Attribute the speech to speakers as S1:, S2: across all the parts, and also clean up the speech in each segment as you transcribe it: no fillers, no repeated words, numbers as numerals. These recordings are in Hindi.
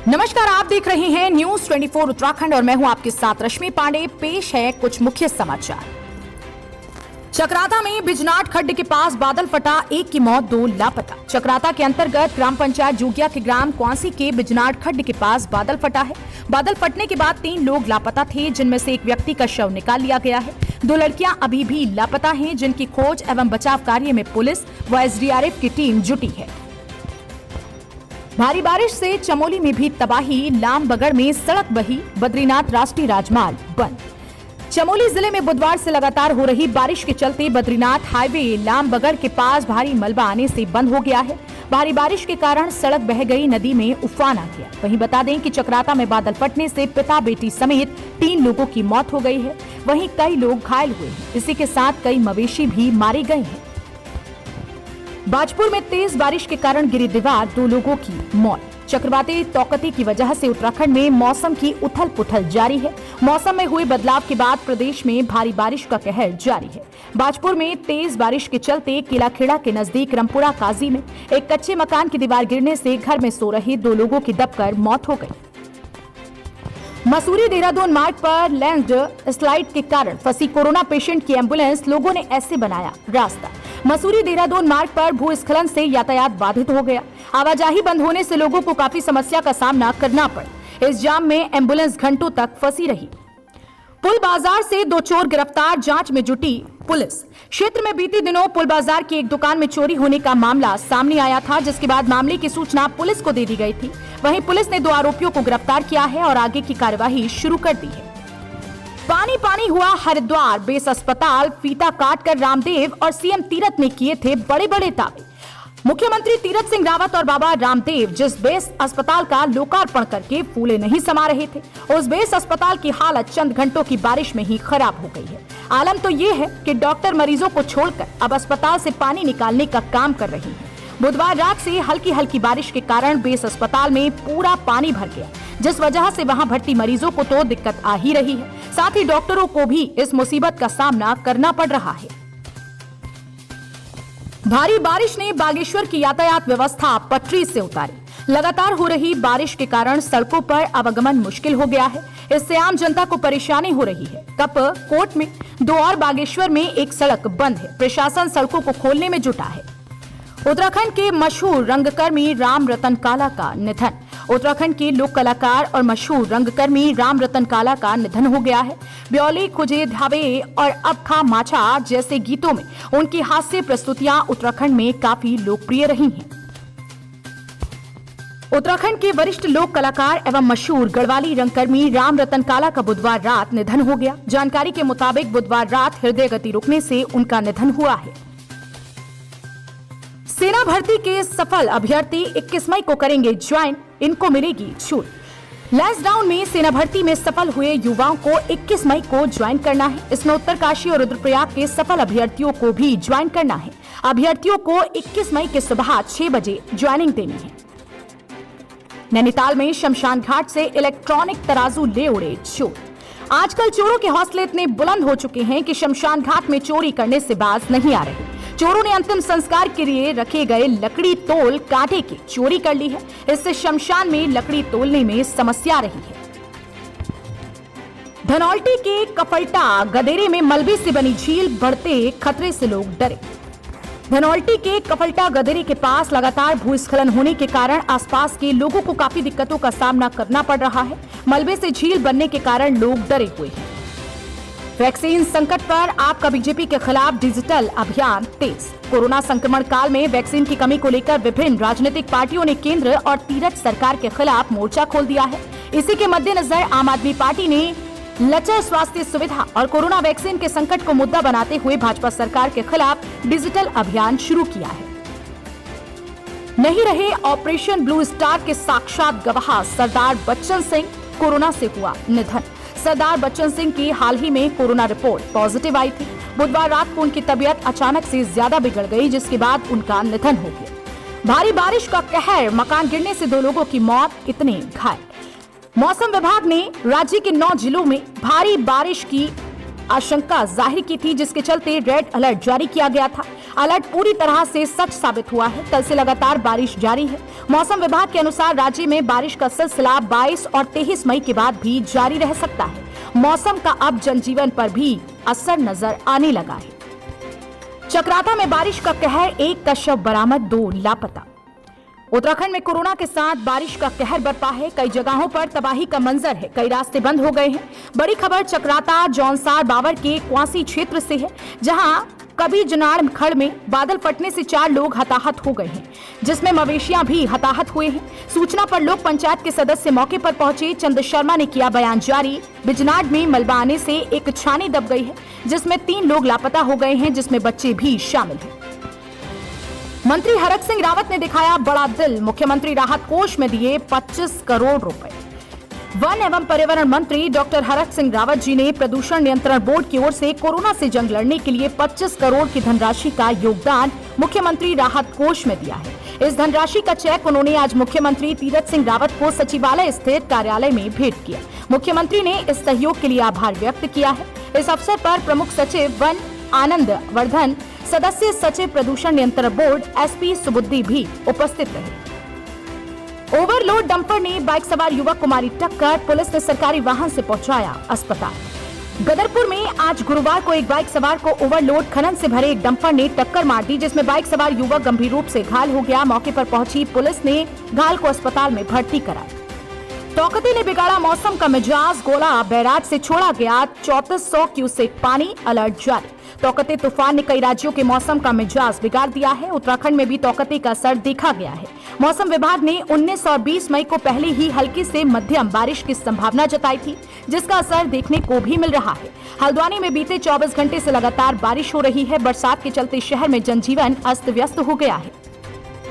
S1: नमस्कार, आप देख रहे हैं न्यूज 24 उत्तराखंड और मैं हूं आपके साथ रश्मि पांडे। पेश है कुछ मुख्य समाचार। चक्राता में बिजनाट खड्ड के पास बादल फटा, एक की मौत, 2 लापता। चक्राता के अंतर्गत ग्राम पंचायत जोगिया के ग्राम क्वांसी के बिजनाट खड्ड के पास बादल फटा है। बादल फटने के बाद 3 लोग लापता थे, जिनमें से एक व्यक्ति का शव निकाल लिया गया है। 2 लड़कियां अभी भी लापता हैं, जिनकी खोज एवं बचाव कार्य में पुलिस व एसडीआरएफ की टीम जुटी है। भारी बारिश से चमोली में भी तबाही, लामबगड़ में सड़क बही, बद्रीनाथ राष्ट्रीय राजमार्ग बंद। चमोली जिले में बुधवार से लगातार हो रही बारिश के चलते बद्रीनाथ हाईवे लामबगड़ के पास भारी मलबा आने से बंद हो गया है। भारी बारिश के कारण सड़क बह गई, नदी में उफान आ गया। वहीं बता दें कि चक्राता में बादल फटने से पिता बेटी समेत 3 लोगों की मौत हो गई है। वहीं कई लोग घायल हुए हैं। इसी के साथ कई मवेशी भी मारे गए हैं। बाजपुर में तेज बारिश के कारण गिरी दीवार, 2 लोगों की मौत। चक्रवाती तौकती की वजह से उत्तराखंड में मौसम की उथल पुथल जारी है। मौसम में हुए बदलाव के बाद प्रदेश में भारी बारिश का कहर जारी है। बाजपुर में तेज बारिश के चलते किलाखेड़ा के नजदीक रमपुरा काजी में एक कच्चे मकान की दीवार गिरने से घर में सो रहे 2 लोगों की दबकर मौत हो गई। मसूरी देहरादून मार्ग पर लैंड स्लाइड के कारण फंसी कोरोना पेशेंट की एम्बुलेंस, लोगों ने ऐसे बनाया रास्ता। मसूरी देहरादून मार्ग पर भूस्खलन से यातायात बाधित हो गया। आवाजाही बंद होने से लोगों को काफी समस्या का सामना करना पड़ा। इस जाम में एम्बुलेंस घंटों तक फंसी रही। पुल बाजार से 2 चोर गिरफ्तार, जांच में जुटी पुलिस। क्षेत्र में बीते दिनों पुल बाजार की एक दुकान में चोरी होने का मामला सामने आया था, जिसके बाद मामले की सूचना पुलिस को दे दी गई थी। वहीं पुलिस ने 2 आरोपियों को गिरफ्तार किया है और आगे की कार्यवाही शुरू कर दी है। पानी पानी हुआ हरिद्वार, बेस अस्पताल फीता काटकर रामदेव और सीएम तीरथ ने किए थे बड़े बड़े दावे। मुख्यमंत्री तीरथ सिंह रावत और बाबा रामदेव जिस बेस अस्पताल का लोकार्पण करके फूले नहीं समा रहे थे, उस बेस अस्पताल की हालत चंद घंटों की बारिश में ही खराब हो गई है। आलम तो ये है कि डॉक्टर मरीजों को छोड़कर अब अस्पताल से पानी निकालने का काम कर रही है। बुधवार रात से हल्की हल्की बारिश के कारण बेस अस्पताल में पूरा पानी भर गया, जिस वजह से वहां भर्ती मरीजों को तो दिक्कत आ ही रही है, साथ ही डॉक्टरों को भी इस मुसीबत का सामना करना पड़ रहा है। भारी बारिश ने बागेश्वर की यातायात व्यवस्था पटरी से उतारी। लगातार हो रही बारिश के कारण सड़कों पर आवागमन मुश्किल हो गया है। इससे आम जनता को परेशानी हो रही है। कप कोट में 2 और बागेश्वर में एक सड़क बंद है। प्रशासन सड़कों को खोलने में जुटा है। उत्तराखंड के मशहूर रंगकर्मी राम रतन काला का निधन। उत्तराखंड के लोक कलाकार और मशहूर रंगकर्मी राम रतन काला का निधन हो गया है। ब्योली, खुजे धावे और अब खा माछा जैसे गीतों में उनकी हास्य प्रस्तुतियां उत्तराखंड में काफी लोकप्रिय रही हैं। उत्तराखंड के वरिष्ठ लोक कलाकार एवं मशहूर गढ़वाली रंगकर्मी राम रतन काला का बुधवार रात निधन हो गया। जानकारी के मुताबिक बुधवार रात हृदय गति रुकने से उनका निधन हुआ है। सेना भर्ती के सफल अभ्यर्थी 21 मई को करेंगे ज्वाइन, इनको मिलेगी छूट। लॉकडाउन में सेना भर्ती में सफल हुए युवाओं को 21 मई को ज्वाइन करना है। इसमें उत्तरकाशी और रुद्रप्रयाग के सफल अभ्यर्थियों को भी ज्वाइन करना है। अभ्यर्थियों को 21 मई के सुबह 6 बजे ज्वाइनिंग देनी है। नैनीताल में शमशान घाट से इलेक्ट्रॉनिक तराजू ले उड़े चोर। आजकल चोरों के हौसले इतने बुलंद हो चुके हैं कि शमशान घाट में चोरी करने से बाज नहीं आ रहे। चोरों ने अंतिम संस्कार के लिए रखे गए लकड़ी तोल कांटे की चोरी कर ली है। इससे शमशान में लकड़ी तोलने में समस्या रही है। धनौल्टी के कफल्टा गदेरे में मलबे से बनी झील, बढ़ते खतरे से लोग डरे। धनौल्टी के कफल्टा गदेरे के पास लगातार भूस्खलन होने के कारण आसपास के लोगों को काफी दिक्कतों का सामना करना पड़ रहा है। मलबे से झील बनने के कारण लोग डरे हुए हैं। वैक्सीन संकट पर आपका बीजेपी के खिलाफ डिजिटल अभियान तेज। कोरोना संक्रमण काल में वैक्सीन की कमी को लेकर विभिन्न राजनीतिक पार्टियों ने केंद्र और तीरथ सरकार के खिलाफ मोर्चा खोल दिया है। इसी के मद्देनजर आम आदमी पार्टी ने लचर स्वास्थ्य सुविधा और कोरोना वैक्सीन के संकट को मुद्दा बनाते हुए भाजपा सरकार के खिलाफ डिजिटल अभियान शुरू किया है। नहीं रहे ऑपरेशन ब्लू स्टार के साक्षात गवाह सरदार बच्चन सिंह, कोरोना से हुआ निधन। सरदार बच्चन सिंह की हाल ही में कोरोना रिपोर्ट पॉजिटिव आई थी। बुधवार रात को उनकी तबीयत अचानक से ज्यादा बिगड़ गई, जिसके बाद उनका निधन हो गया। भारी बारिश का कहर, मकान गिरने से 2 लोगों की मौत, इतने घायल। मौसम विभाग ने राज्य के 9 जिलों में भारी बारिश की आशंका जाहिर की थी, जिसके चलते रेड अलर्ट जारी किया गया था। अलर्ट पूरी तरह से सच साबित हुआ है। कल से लगातार बारिश जारी है। मौसम विभाग के अनुसार राज्य में बारिश का सिलसिला 22 और 23 मई के बाद भी जारी रह सकता है। मौसम का अब जनजीवन पर भी असर नजर आने लगा है। चक्राता में बारिश का कहर, 1 का शव बरामद, 2 लापता। उत्तराखंड में कोरोना के साथ बारिश का कहर बरपा है। कई जगहों पर तबाही का मंजर है। कई रास्ते बंद हो गए हैं। बड़ी खबर चक्राता जौनसार बावर के क्वासी क्षेत्र से है, जहां कभी जनाड़ खड़ में बादल फटने से 4 लोग हताहत हो गए हैं, जिसमें मवेशियां भी हताहत हुए हैं। सूचना पर लोक पंचायत के सदस्य मौके पर पहुंचे। चंद शर्मा ने किया बयान जारी। बिजनाड़ में मलबा आने से एक छानी दब गई है, जिसमें 3 लोग लापता हो गए हैं, जिसमें बच्चे भी शामिल हैं। मंत्री हरक सिंह रावत ने दिखाया बड़ा दिल। मुख्यमंत्री राहत कोष में दिए 25 करोड़ रुपए। वन एवं पर्यावरण मंत्री डॉक्टर हरक सिंह रावत जी ने प्रदूषण नियंत्रण बोर्ड की ओर से कोरोना से जंग लड़ने के लिए 25 करोड़ की धनराशि का योगदान मुख्यमंत्री राहत कोष में दिया है। इस धनराशि का चेक उन्होंने आज मुख्यमंत्री तीरथ सिंह रावत को सचिवालय स्थित कार्यालय में भेंट किया। मुख्यमंत्री ने इस सहयोग के लिए आभार व्यक्त किया है। इस अवसर पर प्रमुख सचिव वन आनंद वर्धन, सदस्य सचिव प्रदूषण नियंत्रण बोर्ड एसपी सुबुद्धि भी उपस्थित रहे। ओवरलोड डंपर ने बाइक सवार युवक को मारी टक्कर। पुलिस ने सरकारी वाहन से पहुंचाया अस्पताल। गदरपुर में आज गुरुवार को एक बाइक सवार को ओवरलोड खनन से भरे एक डंपर ने टक्कर मार दी, जिसमें बाइक सवार युवक गंभीर रूप से घायल हो गया। मौके पर पहुंची पुलिस ने घायल को अस्पताल में भर्ती कराया। तौकते ने बिगाड़ा मौसम का मिजाज। गोला बैराज से छोड़ा गया 3400 क्यूसेक पानी, अलर्ट जारी। तौकते तूफान ने कई राज्यों के मौसम का मिजाज बिगाड़ दिया है। उत्तराखंड में भी तौकते का असर देखा गया है। मौसम विभाग ने 19 और 20 मई को पहले ही हल्की से मध्यम बारिश की संभावना जताई थी, जिसका असर देखने को भी मिल रहा है। हल्द्वानी में बीते 24 घंटे से लगातार बारिश हो रही है। बरसात के चलते शहर में जनजीवन अस्त व्यस्त हो गया है।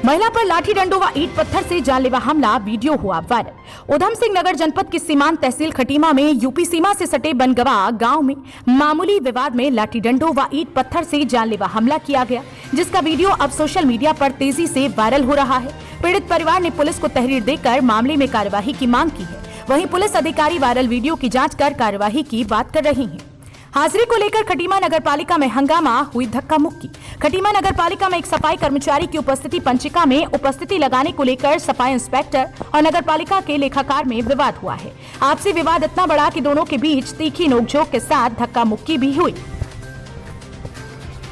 S1: महिला पर लाठी डंडों व ईंट पत्थर से जानलेवा हमला, वीडियो हुआ वायरल। उधम सिंह नगर जनपद की सीमांत तहसील खटीमा में यूपी सीमा से सटे बनगवा गांव में मामूली विवाद में लाठी डंडों व ईंट पत्थर से जानलेवा हमला किया गया, जिसका वीडियो अब सोशल मीडिया पर तेजी से वायरल हो रहा है। पीड़ित परिवार ने पुलिस को तहरीर देकर मामले में कार्यवाही की मांग की है। वहीं पुलिस अधिकारी वायरल वीडियो की जाँच कर कार्यवाही की बात कर रही है। हाजिरी को लेकर खटीमा नगरपालिका में हंगामा, हुई धक्का मुक्की। खटीमा नगरपालिका में एक सफाई कर्मचारी की उपस्थिति पंचिका में उपस्थिति लगाने को लेकर सफाई इंस्पेक्टर और नगरपालिका के लेखाकार में विवाद हुआ है। आपसी विवाद इतना बड़ा कि दोनों के बीच तीखी नोकझोंक के साथ धक्का मुक्की भी हुई।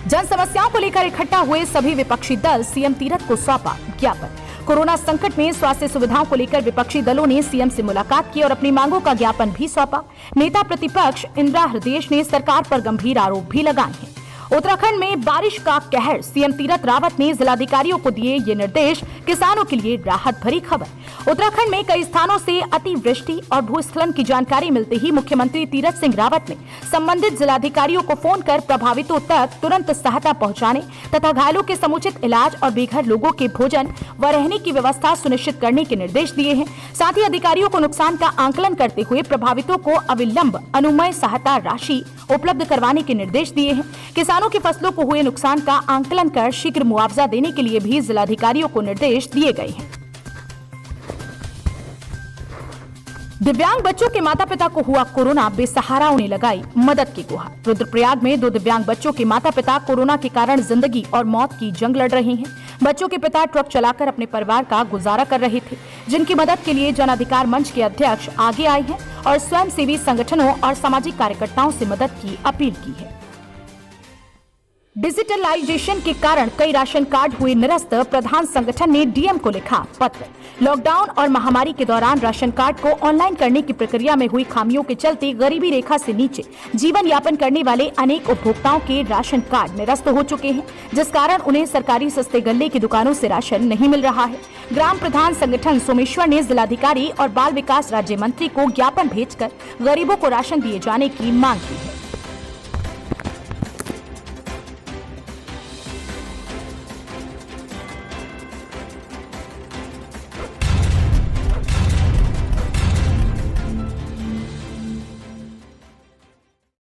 S1: जन समस्याओं को लेकर इकट्ठा हुए सभी विपक्षी दल सीएम तीरथ को सौंपा ज्ञापन। कोरोना संकट में स्वास्थ्य सुविधाओं को लेकर विपक्षी दलों ने सीएम से मुलाकात की और अपनी मांगों का ज्ञापन भी सौंपा। नेता प्रतिपक्ष इंदिरा हृदयेश ने सरकार पर गंभीर आरोप भी लगाए हैं। उत्तराखंड में बारिश का कहर, सीएम तीरथ रावत ने जिलाधिकारियों को दिए ये निर्देश। किसानों के लिए राहत भरी खबर। उत्तराखंड में कई स्थानों से अतिवृष्टि और भूस्खलन की जानकारी मिलते ही मुख्यमंत्री तीरथ सिंह रावत ने संबंधित जिलाधिकारियों को फोन कर प्रभावितों तक तुरंत सहायता पहुंचाने तथा घायलों के समुचित इलाज और बेघर लोगों के भोजन व रहने की व्यवस्था सुनिश्चित करने के निर्देश दिए हैं। साथ ही अधिकारियों को नुकसान का आंकलन करते हुए प्रभावितों को अविलंब अनुमेय सहायता राशि उपलब्ध करवाने के निर्देश दिए हैं। किसानों की फसलों को हुए नुकसान का आंकलन कर शीघ्र मुआवजा देने के लिए भी जिलाधिकारियों को निर्देश दिए गए हैं। दिव्यांग बच्चों के माता पिता को हुआ कोरोना, बेसहाराओं ने लगाई मदद की गुहार। रुद्रप्रयाग में 2 दिव्यांग बच्चों के माता पिता कोरोना के कारण जिंदगी और मौत की जंग लड़ रहे हैं। बच्चों के पिता ट्रक चलाकर अपने परिवार का गुजारा कर रहे थे, जिनकी मदद के लिए जन अधिकार मंच के अध्यक्ष आगे आए हैं और स्वयंसेवी संगठनों और सामाजिक कार्यकर्ताओं से मदद की अपील की है। डिजिटलाइजेशन के कारण कई राशन कार्ड हुए निरस्त। प्रधान संगठन ने डीएम को लिखा पत्र। लॉकडाउन और महामारी के दौरान राशन कार्ड को ऑनलाइन करने की प्रक्रिया में हुई खामियों के चलते गरीबी रेखा से नीचे जीवन यापन करने वाले अनेक उपभोक्ताओं के राशन कार्ड निरस्त हो चुके हैं, जिस कारण उन्हें सरकारी सस्ते गल्ले की दुकानों से राशन नहीं मिल रहा है। ग्राम प्रधान संगठन सोमेश्वर ने जिलाधिकारी और बाल विकास राज्य मंत्री को ज्ञापन भेजकर गरीबों को राशन दिए जाने की मांग की है।